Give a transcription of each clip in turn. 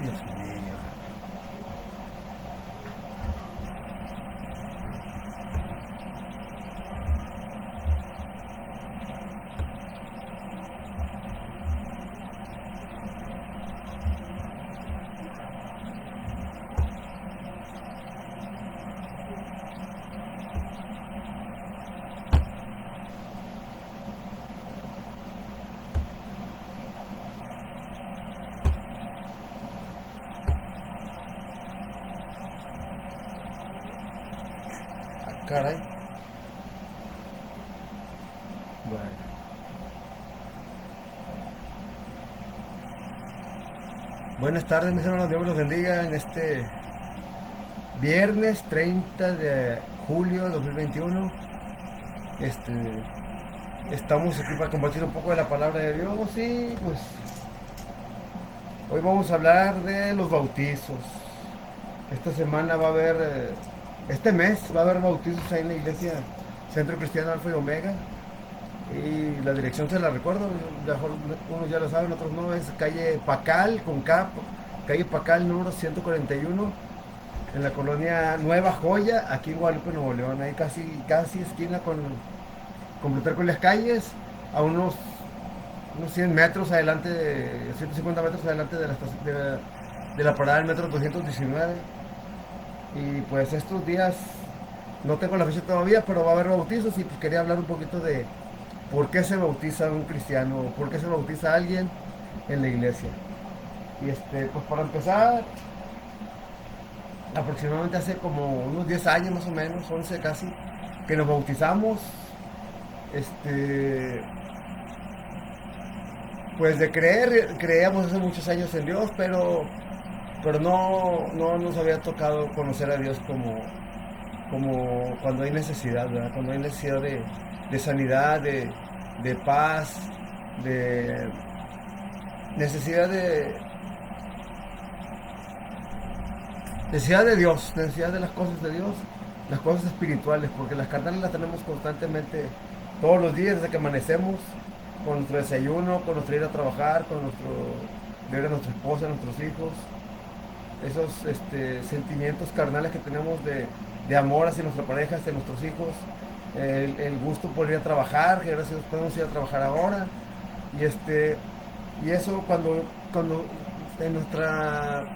Dios mío. Ah, caray. Bueno. Buenas tardes, mis hermanos. Dios me los bendiga en este viernes 30 de julio de 2021. Este, estamos aquí para compartir un poco de la palabra de Dios y pues hoy vamos a hablar de los bautizos. Esta semana va a haber, este mes va a haber bautizos ahí en la iglesia Centro Cristiano Alfa y Omega. Y la dirección se la recuerdo, mejor unos ya lo saben, otros no, es calle Pacal, con K, calle Pacal número 141, en la colonia Nueva Joya, aquí en Guadalupe, Nuevo León, ahí casi esquina con Plutarco y las calles, a unos 100 metros adelante, 150 metros adelante de la parada del metro 219. Y pues estos días, no tengo la fecha todavía, pero va a haber bautizos y pues quería hablar un poquito de por qué se bautiza un cristiano, por qué se bautiza alguien en la iglesia. Y pues para empezar, aproximadamente hace como unos 10 años más o menos, 11 casi, que nos bautizamos. Este, pues de creíamos hace muchos años en Dios, pero no nos había tocado conocer a Dios como cuando hay necesidad, ¿verdad? Cuando hay necesidad de sanidad, de paz, de necesidad de Dios, necesidad de las cosas de Dios, las cosas espirituales, porque las carnales las tenemos constantemente todos los días desde que amanecemos, con nuestro desayuno, con nuestro ir a trabajar, con nuestro ver a nuestra esposa, a nuestros hijos, esos sentimientos carnales que tenemos de amor hacia nuestra pareja, hacia nuestros hijos, el gusto por ir a trabajar, que gracias a Dios podemos ir a trabajar ahora, y eso cuando en nuestra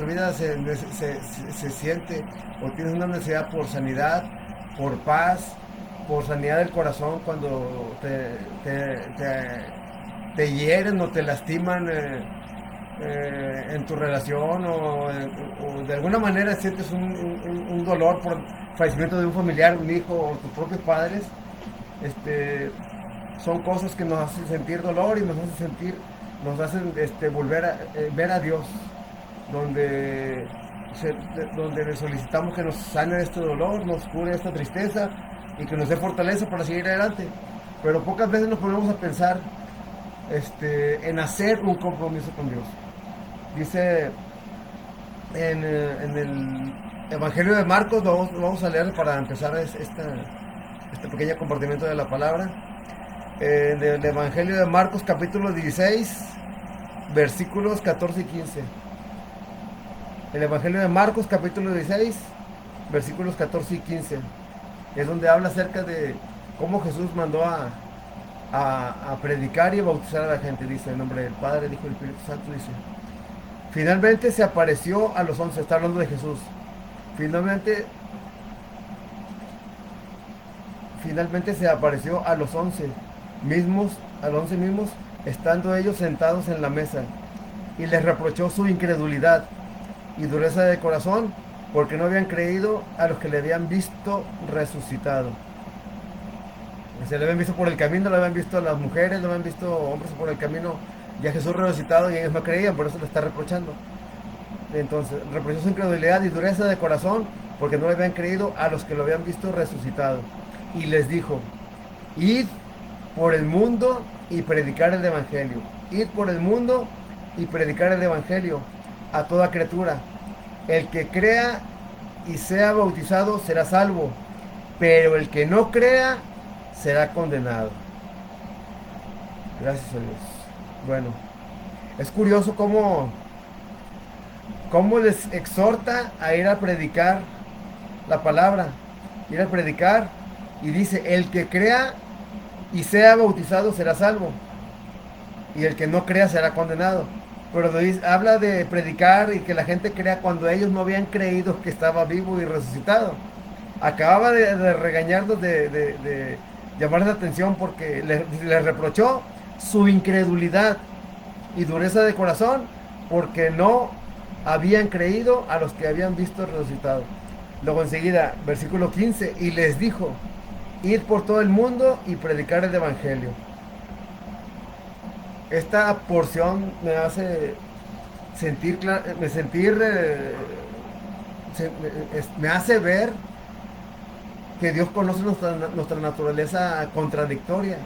vida se siente o tienes una necesidad por sanidad, por paz, por sanidad del corazón, cuando te hieren o te lastiman en tu relación o de alguna manera sientes un dolor por fallecimiento de un familiar, un hijo o tus propios padres, son cosas que nos hacen sentir dolor y nos hacen volver a ver a Dios, donde donde le solicitamos que nos sane de este dolor, nos cure esta tristeza y que nos dé fortaleza para seguir adelante. Pero pocas veces nos ponemos a pensar en hacer un compromiso con Dios. Dice en el Evangelio de Marcos, vamos a leer para empezar este pequeño compartimiento de la palabra. Del Evangelio de Marcos capítulo 16, versículos 14 y 15. El Evangelio de Marcos capítulo 16, versículos 14 y 15. Es donde habla acerca de cómo Jesús mandó a predicar y bautizar a la gente. Dice, en nombre del Padre, del Hijo y del Espíritu Santo, dice. Finalmente se apareció a los 11, está hablando de Jesús. Finalmente se apareció a los 11 mismos, estando ellos sentados en la mesa, y les reprochó su incredulidad y dureza de corazón, porque no habían creído a los que le habían visto resucitado. Se le habían visto por el camino, lo habían visto a las mujeres, lo habían visto hombres por el camino, ya Jesús resucitado, y ellos no creían, por eso le está reprochando. Entonces, reprochó su incredulidad y dureza de corazón, porque no le habían creído a los que lo habían visto resucitado. Y les dijo, id por el mundo y predicar el evangelio. Id por el mundo y predicar el evangelio a toda criatura. El que crea y sea bautizado será salvo, pero el que no crea será condenado. Gracias a Dios. Bueno, es curioso cómo cómo les exhorta a ir a predicar la palabra, ir a predicar, y dice, el que crea y sea bautizado será salvo, y el que no crea será condenado. Pero habla de predicar y que la gente crea cuando ellos no habían creído que estaba vivo y resucitado. Acababa de regañarlos, de llamarles la atención porque les reprochó su incredulidad y dureza de corazón porque no habían creído a los que habían visto resucitado. Luego enseguida, versículo 15, y les dijo, id por todo el mundo y predicar el evangelio. Esta porción me hace me hace ver que Dios conoce nuestra naturaleza contradictoria.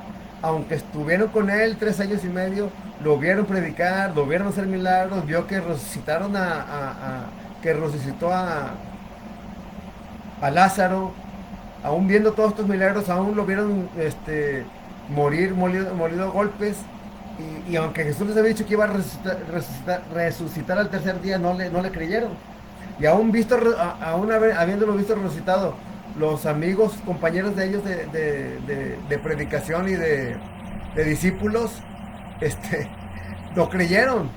Aunque estuvieron con él 3 años y medio, lo vieron predicar, lo vieron hacer milagros, vio que resucitaron que resucitó a Lázaro, aún viendo todos estos milagros, aún lo vieron morir, molido a golpes. Y aunque Jesús les había dicho que iba a resucitar al tercer día, no le creyeron. Y aún habiéndolo visto resucitado, los amigos, compañeros de ellos de predicación y de discípulos, no creyeron,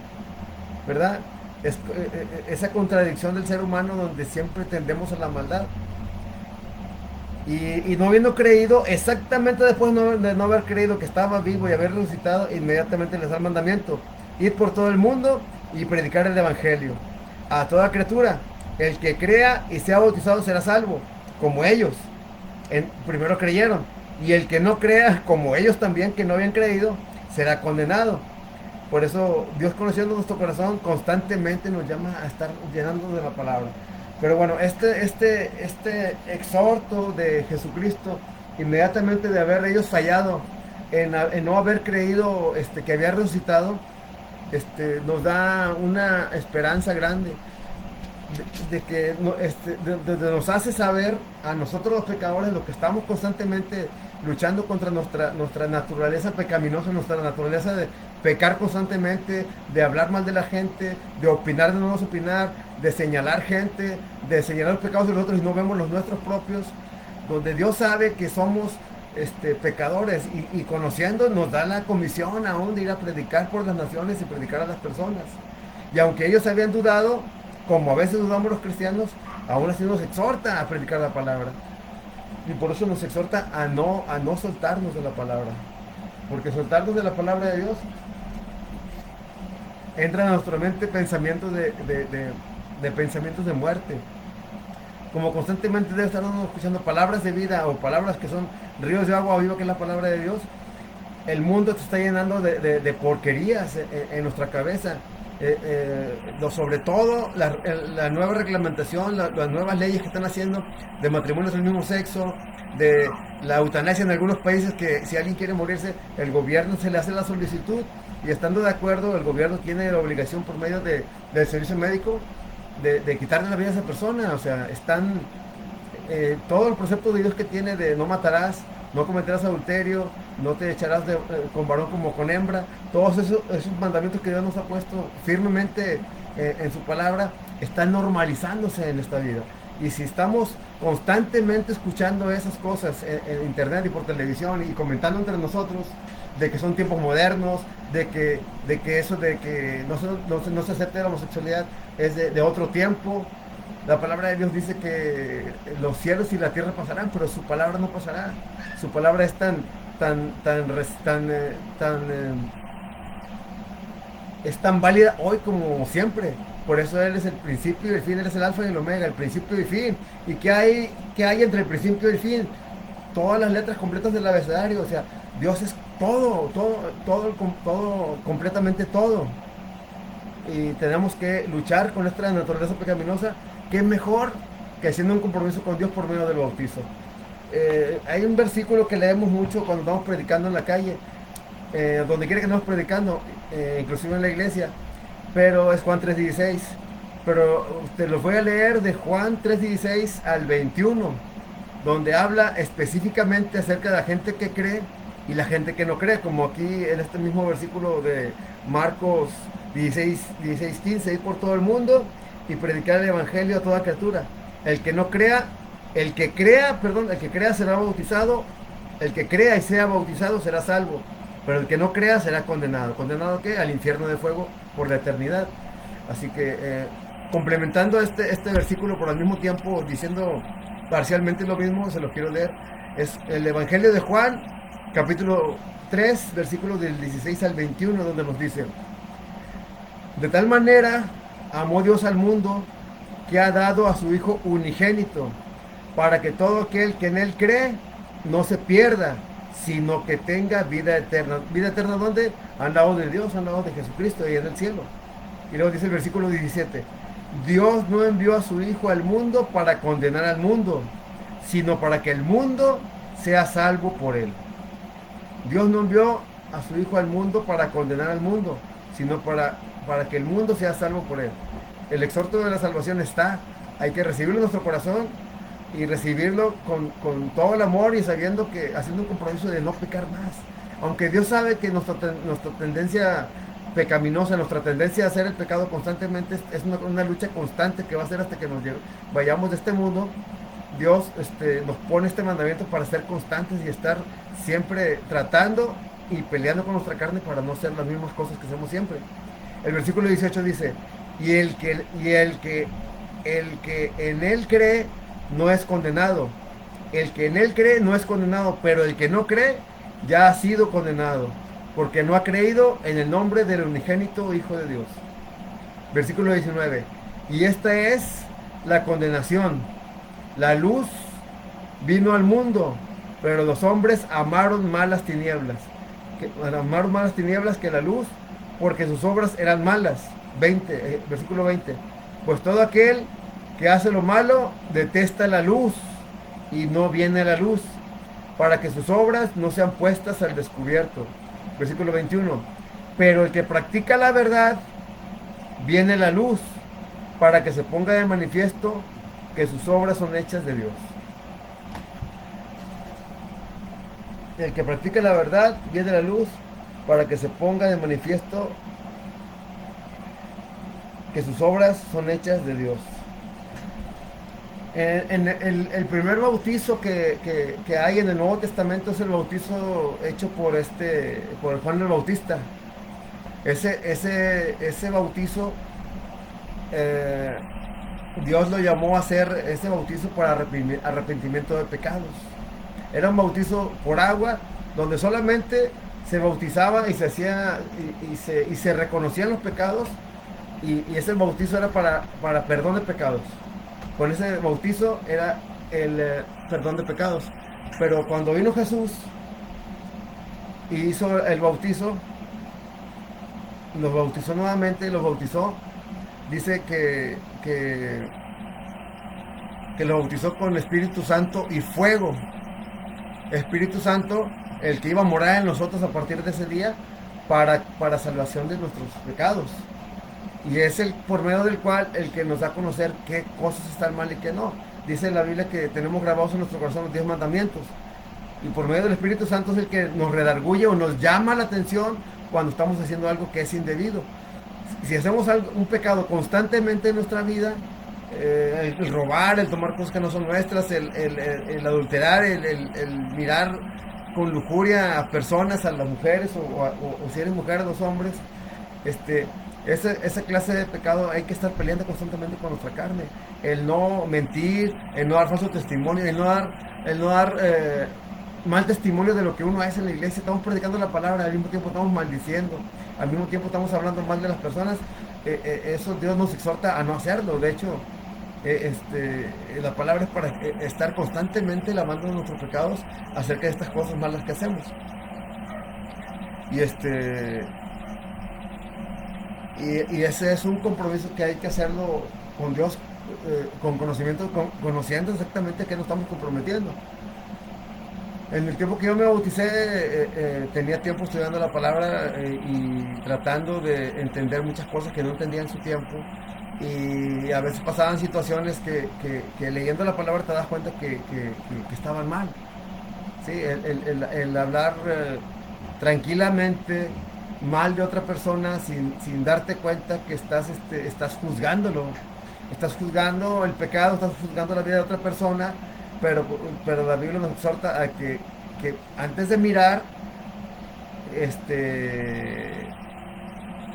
¿verdad? Esa contradicción del ser humano donde siempre tendemos a la maldad. Y no habiendo creído, exactamente después de no haber creído que estaba vivo y haber resucitado, inmediatamente les da el mandamiento: ir por todo el mundo y predicar el evangelio a toda criatura. El que crea y sea bautizado será salvo, como ellos primero creyeron. Y el que no crea, como ellos también, que no habían creído, será condenado. Por eso Dios, conociendo nuestro corazón, constantemente nos llama a estar llenando de la palabra. Pero bueno, este exhorto de Jesucristo, inmediatamente de haber ellos fallado en no haber creído que había resucitado, nos da una esperanza grande de que nos hace saber a nosotros los pecadores, los que estamos constantemente luchando contra nuestra naturaleza pecaminosa, nuestra naturaleza de pecar constantemente, de hablar mal de la gente, de opinar de no opinar, de señalar gente, de señalar los pecados de los otros y no vemos los nuestros propios, donde Dios sabe que somos pecadores y conociendo nos da la comisión aún de ir a predicar por las naciones y predicar a las personas. Y aunque ellos habían dudado, como a veces dudamos los cristianos, aún así nos exhorta a predicar la palabra. Y por eso nos exhorta a no soltarnos de la palabra. Porque soltarnos de la palabra de Dios, entran a nuestra mente pensamientos de pensamientos de muerte. Como constantemente debe estar uno escuchando palabras de vida o palabras que son ríos de agua viva, que es la palabra de Dios, el mundo te está llenando de porquerías en nuestra cabeza. Sobre todo la nueva reglamentación, las nuevas leyes que están haciendo de matrimonios del mismo sexo, de la eutanasia en algunos países, que si alguien quiere morirse, el gobierno se le hace la solicitud y estando de acuerdo, el gobierno tiene la obligación por medio del servicio médico de quitarle la vida a esa persona. O sea, están todo el precepto de Dios que tiene de no matarás, no cometerás adulterio, no te echarás con varón como con hembra. Todos esos mandamientos que Dios nos ha puesto firmemente en su palabra están normalizándose en esta vida. Y si estamos constantemente escuchando esas cosas en internet y por televisión y comentando entre nosotros de que son tiempos modernos, de que no se acepte la homosexualidad es de otro tiempo. La palabra de Dios dice que los cielos y la tierra pasarán, pero su palabra no pasará. Su palabra es es tan válida hoy como siempre. Por eso Él es el principio y el fin, Él es el alfa y el omega, el principio y el fin. ¿Y qué hay entre el principio y el fin? Todas las letras completas del abecedario. O sea, Dios es todo, completamente todo. Y tenemos que luchar con nuestra naturaleza pecaminosa. ¿Qué mejor que haciendo un compromiso con Dios por medio del bautizo? Hay un versículo que leemos mucho cuando estamos predicando en la calle, donde quiera que estemos predicando, inclusive en la iglesia, pero es Juan 3:16. Pero te lo voy a leer de Juan 3:16 al 21, donde habla específicamente acerca de la gente que cree y la gente que no cree, como aquí en este mismo versículo de Marcos 16:15, ir por todo el mundo y predicar el evangelio a toda criatura. El que no crea, el que crea será bautizado, el que crea y sea bautizado será salvo, pero el que no crea será condenado. ¿Condenado a qué? Al infierno de fuego por la eternidad. Así que complementando este versículo, por al mismo tiempo diciendo parcialmente lo mismo, se lo quiero leer. Es el Evangelio de Juan, capítulo 3, versículos del 16 al 21, donde nos dice: de tal manera amó Dios al mundo, que ha dado a su Hijo unigénito, para que todo aquel que en Él cree no se pierda, sino que tenga vida eterna. ¿Vida eterna dónde? Al lado de Dios, al lado de Jesucristo, y en el cielo. Y luego dice el versículo 17: Dios no envió a su Hijo al mundo para condenar al mundo, sino para que el mundo sea salvo por Él. Dios no envió a su Hijo al mundo para condenar al mundo, sino para que el mundo sea salvo por Él. El exhorto de la salvación está. Hay que recibirlo en nuestro corazón y recibirlo con todo el amor y sabiendo que, haciendo un compromiso de no pecar más. Aunque Dios sabe que nuestra tendencia pecaminosa, nuestra tendencia a hacer el pecado constantemente es una lucha constante que va a ser hasta que vayamos de este mundo. Dios nos pone este mandamiento para ser constantes y estar siempre tratando y peleando con nuestra carne para no hacer las mismas cosas que hacemos siempre. El versículo 18 dice: el que en Él cree no es condenado. El que en Él cree no es condenado, pero el que no cree ya ha sido condenado, porque no ha creído en el nombre del unigénito Hijo de Dios. Versículo 19: y esta es la condenación. La luz vino al mundo, pero los hombres amaron más las tinieblas. Amaron más las tinieblas que la luz, porque sus obras eran malas. Versículo 20: pues todo aquel que hace lo malo detesta la luz y no viene a la luz, para que sus obras no sean puestas al descubierto. Versículo 21: pero el que practica la verdad viene a la luz, para que se ponga de manifiesto que sus obras son hechas de Dios. El que practica la verdad viene a la luz, para que se ponga de manifiesto que sus obras son hechas de Dios. El primer bautizo que hay en el Nuevo Testamento es el bautizo hecho por Juan el Bautista. Ese bautizo, Dios lo llamó a hacer ese bautizo para arrepentimiento de pecados. Era un bautizo por agua, donde solamente se bautizaba y se hacía y se reconocían los pecados, y ese bautizo era para perdón de pecados. Con ese bautizo era el perdón de pecados. Pero cuando vino Jesús y hizo el bautizo, los bautizó nuevamente, los bautizó. Dice que lo bautizó con Espíritu Santo y fuego. Espíritu Santo, el que iba a morar en nosotros a partir de ese día para salvación de nuestros pecados. Y es por medio del cual el que nos da a conocer qué cosas están mal y qué no. Dice la Biblia que tenemos grabados en nuestro corazón los 10 mandamientos. Y por medio del Espíritu Santo es el que nos redarguye o nos llama la atención cuando estamos haciendo algo que es indebido. Si hacemos un pecado constantemente en nuestra vida, el robar, el tomar cosas que no son nuestras, el adulterar, el mirar con lujuria a personas, a las mujeres, o si eres mujer, a los hombres, esa clase de pecado hay que estar peleando constantemente con nuestra carne. El no mentir, el no dar falso testimonio, el no dar mal testimonio de lo que uno es en la iglesia. Estamos predicando la palabra, al mismo tiempo estamos maldiciendo, al mismo tiempo estamos hablando mal de las personas. Eso Dios nos exhorta a no hacerlo. De hecho, la palabra es para estar constantemente lavando nuestros pecados acerca de estas cosas malas que hacemos. Y ese es un compromiso que hay que hacerlo con Dios, con conocimiento, conociendo exactamente a qué nos estamos comprometiendo. En el tiempo que yo me bauticé, tenía tiempo estudiando la palabra y tratando de entender muchas cosas que no entendía en su tiempo. Y a veces pasaban situaciones que leyendo la palabra te das cuenta que estaban mal. ¿Sí? El hablar tranquilamente mal de otra persona sin darte cuenta que estás juzgándolo. estás juzgando el pecado, estás juzgando la vida de otra persona, pero, pero la Biblia nos exhorta a que antes de mirar este,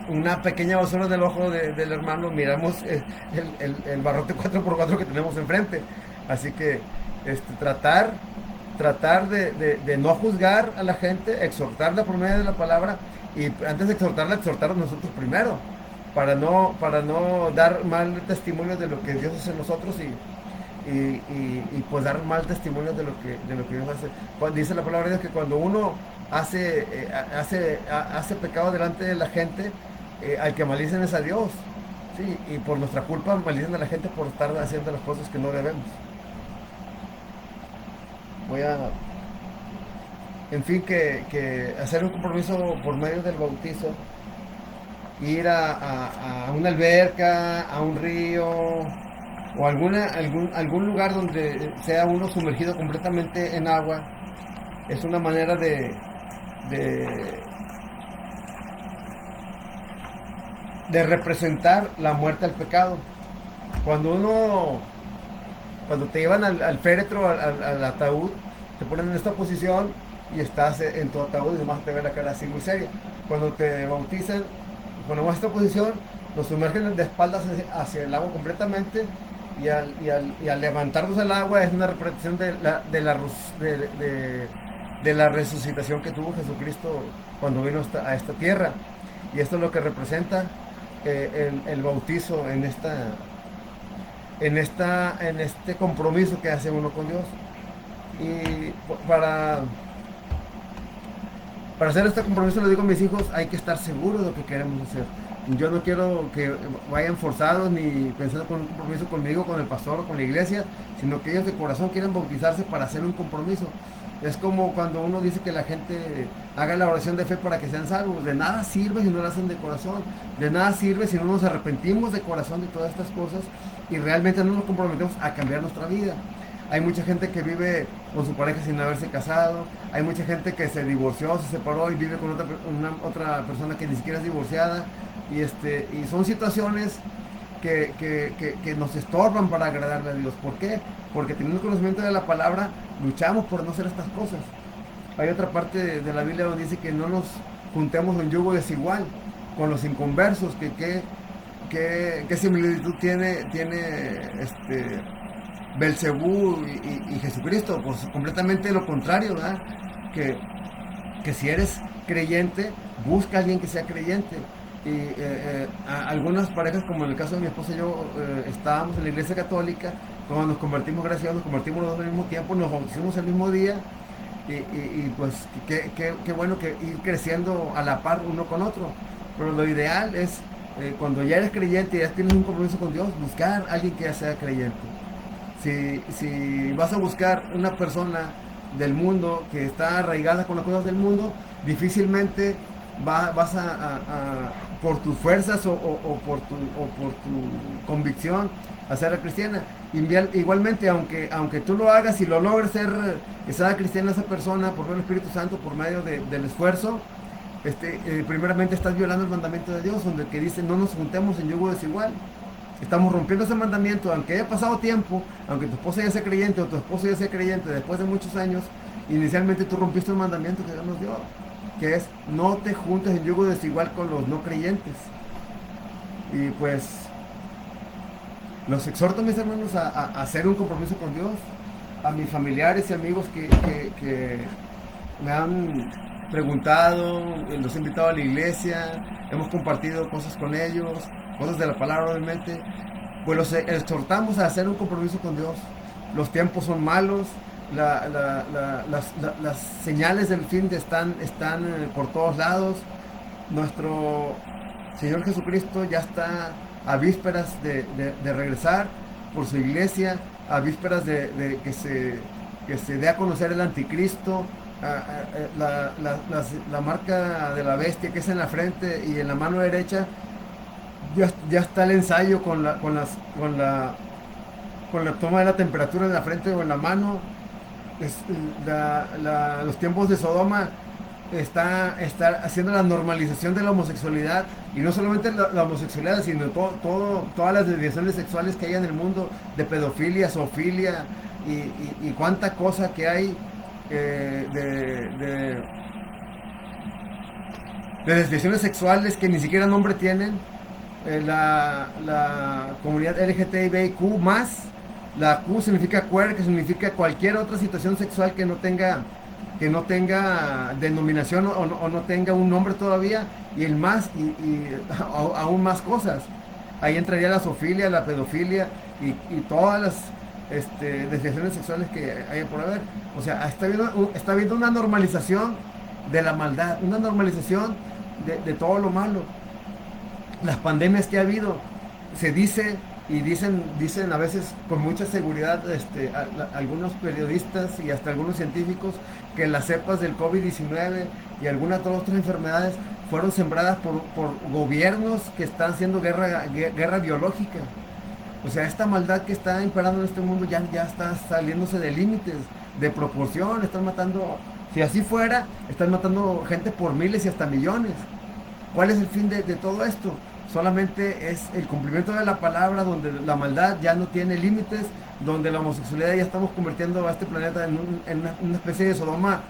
una pequeña basura del ojo del hermano, miramos el barrote 4x4 que tenemos enfrente. Así que tratar, tratar de no juzgar a la gente, exhortarla por medio de la palabra, y antes de exhortarla, exhortarla nosotros primero, para no dar mal testimonio de lo que Dios hace en nosotros y pues dar mal testimonio de lo que Dios hace. Dice la palabra de Dios que cuando uno hace pecado delante de la gente, al que malicen es a Dios. Sí, y por nuestra culpa malicen a la gente por estar haciendo las cosas que no debemos. Voy a, en fin, que hacer un compromiso por medio del bautizo, ir a una alberca, a un río o algún lugar donde sea uno sumergido completamente en agua, es una manera de, de representar la muerte al pecado. Cuando te llevan al féretro, al ataúd, te ponen en esta posición y estás en tu ataúd y nomás te ve la cara así muy seria. Cuando te bautizan, ponemos esta posición, nos sumergen de espaldas hacia el agua completamente y al levantarnos del agua es una representación de la resucitación que tuvo Jesucristo cuando vino a esta tierra. Y esto es lo que representa el bautizo en este compromiso que hace uno con Dios. Y para hacer este compromiso, le digo a mis hijos, hay que estar seguros de lo que queremos hacer. Yo no quiero que vayan forzados ni pensando con un compromiso conmigo, con el pastor o con la iglesia, sino que ellos de corazón quieren bautizarse para hacer un compromiso. Es como cuando uno dice que la gente haga la oración de fe para que sean salvos. De nada sirve si no lo hacen de corazón. De nada sirve si no nos arrepentimos de corazón de todas estas cosas y realmente no nos comprometemos a cambiar nuestra vida. Hay mucha gente que vive con su pareja sin haberse casado. Hay mucha gente que se divorció, se separó y vive con otra persona que ni siquiera es divorciada. Y son situaciones que nos estorban para agradarle a Dios. ¿Por qué? Porque teniendo conocimiento de la palabra, luchamos por no hacer estas cosas. Hay otra parte de la Biblia donde dice que no nos juntemos en yugo desigual con los inconversos. ¿Qué similitud tiene Belcebú y Jesucristo? Pues completamente lo contrario, ¿verdad? Que si eres creyente, busca a alguien que sea creyente. Y algunas parejas, como en el caso de mi esposa y yo, estábamos en la iglesia católica. Cuando nos convertimos, gracias a Dios, nos convertimos los dos al mismo tiempo, nos bautizamos el mismo día. Y pues qué bueno que ir creciendo a la par uno con otro. Pero lo ideal es, cuando ya eres creyente y ya tienes un compromiso con Dios, buscar a alguien que ya sea creyente. Si vas a buscar una persona del mundo que está arraigada con las cosas del mundo, difícilmente vas por tus fuerzas o por tu convicción a ser cristiana. Igualmente, aunque tú lo hagas y lo logres que sea cristiana esa persona por medio del Espíritu Santo, por medio del esfuerzo, primeramente estás violando el mandamiento de Dios, donde que dice no nos juntemos en yugo desigual. Estamos rompiendo ese mandamiento, aunque haya pasado tiempo, aunque tu esposa ya sea creyente o tu esposo ya sea creyente después de muchos años. Inicialmente tú rompiste el mandamiento que Dios nos dio, que es no te juntes en yugo desigual con los no creyentes. Y pues los exhorto, mis hermanos, a hacer un compromiso con Dios. A mis familiares y amigos que me han preguntado, los he invitado a la iglesia, hemos compartido cosas con ellos, cosas de la palabra obviamente, pues los exhortamos a hacer un compromiso con Dios. Los tiempos son malos, las señales del fin están por todos lados. Nuestro Señor Jesucristo ya está a vísperas de regresar por su iglesia, a vísperas de que se dé a conocer el anticristo. La marca de la bestia que es en la frente y en la mano derecha, ya está el ensayo con la toma de la temperatura en la frente o en la mano. Los tiempos de Sodoma está haciendo la normalización de la homosexualidad, y no solamente la homosexualidad, sino todas las desviaciones sexuales que hay en el mundo, de pedofilia, zoofilia y cuánta cosa que hay eh, de, de, de desviaciones sexuales que ni siquiera nombre tienen. La comunidad LGTBIQ más, la Q significa queer, que significa cualquier otra situación sexual que no tenga denominación o no tenga un nombre todavía, y el más, aún más cosas. Ahí entraría la zoofilia, la pedofilia y todas las desviaciones sexuales que hay por haber. O sea, está habiendo una normalización de la maldad, una normalización de todo lo malo. Las pandemias que ha habido, se dice y dicen a veces con mucha seguridad algunos periodistas y hasta algunos científicos, que las cepas del COVID-19 y algunas otras enfermedades fueron sembradas por gobiernos que están haciendo guerra biológica. O sea, esta maldad que está imperando en este mundo ya está saliéndose de límites, de proporción. Están matando, si así fuera, están matando gente por miles y hasta millones. ¿Cuál es el fin de todo esto? Solamente es el cumplimiento de la palabra, donde la maldad ya no tiene límites, donde la homosexualidad ya estamos convirtiendo a este planeta en una especie de Sodoma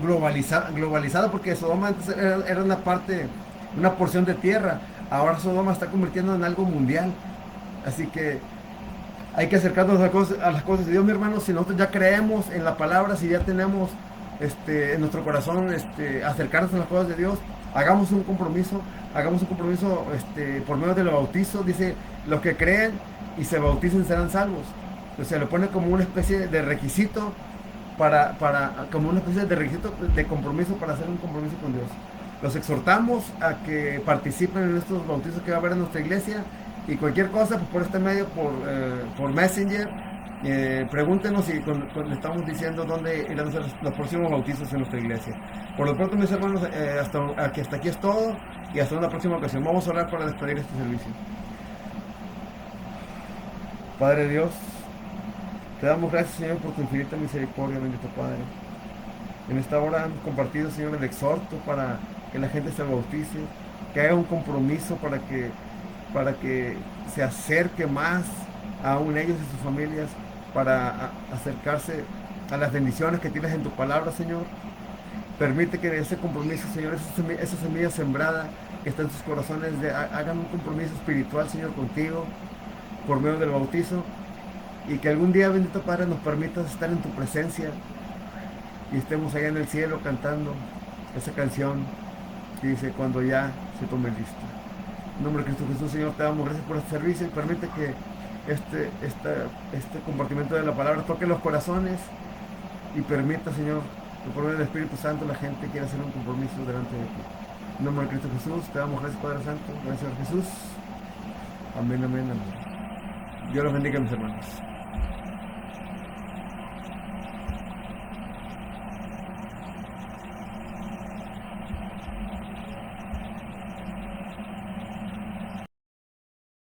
globalizada, porque Sodoma antes era una porción de tierra. Ahora Sodoma está convirtiendo en algo mundial. Así que hay que acercarnos a las cosas de Dios, mi hermano. Si nosotros ya creemos en la palabra, si ya tenemos en nuestro corazón acercarnos a las cosas de Dios, hagamos un compromiso por medio del bautizo. Dice, los que creen y se bauticen serán salvos. O sea, lo pone como una especie de requisito como una especie de requisito de compromiso para hacer un compromiso con Dios. Los exhortamos a que participen en estos bautizos que va a haber en nuestra iglesia, y cualquier cosa, pues por este medio, por Messenger, pregúntenos, y le estamos diciendo dónde irán a ser los próximos bautizos en nuestra iglesia. Por lo pronto, mis hermanos, hasta aquí es todo, y hasta una próxima ocasión. Vamos a orar para despedir este servicio. Padre Dios, te damos gracias, Señor, por tu infinita misericordia, bendito Padre. En esta hora hemos compartido, Señor, el exhorto para que la gente se bautice, que haya un compromiso para que se acerque más aún ellos y sus familias, para acercarse a las bendiciones que tienes en tu palabra, Señor. Permite que ese compromiso, Señor, esa semilla sembrada que está en sus corazones, hagan un compromiso espiritual, Señor, contigo, por medio del bautizo, y que algún día, bendito Padre, nos permitas estar en tu presencia y estemos allá en el cielo cantando esa canción que dice, cuando ya se tome listo. En nombre de Cristo Jesús, Señor, te damos gracias por este servicio, y permite que este compartimiento de la palabra toque los corazones, y permita, Señor, que por medio del Espíritu Santo la gente quiera hacer un compromiso delante de ti. En nombre de Cristo Jesús, te damos gracias, Padre Santo, gracias a Jesús. Amén, amén, amén. Dios los bendiga, mis hermanos.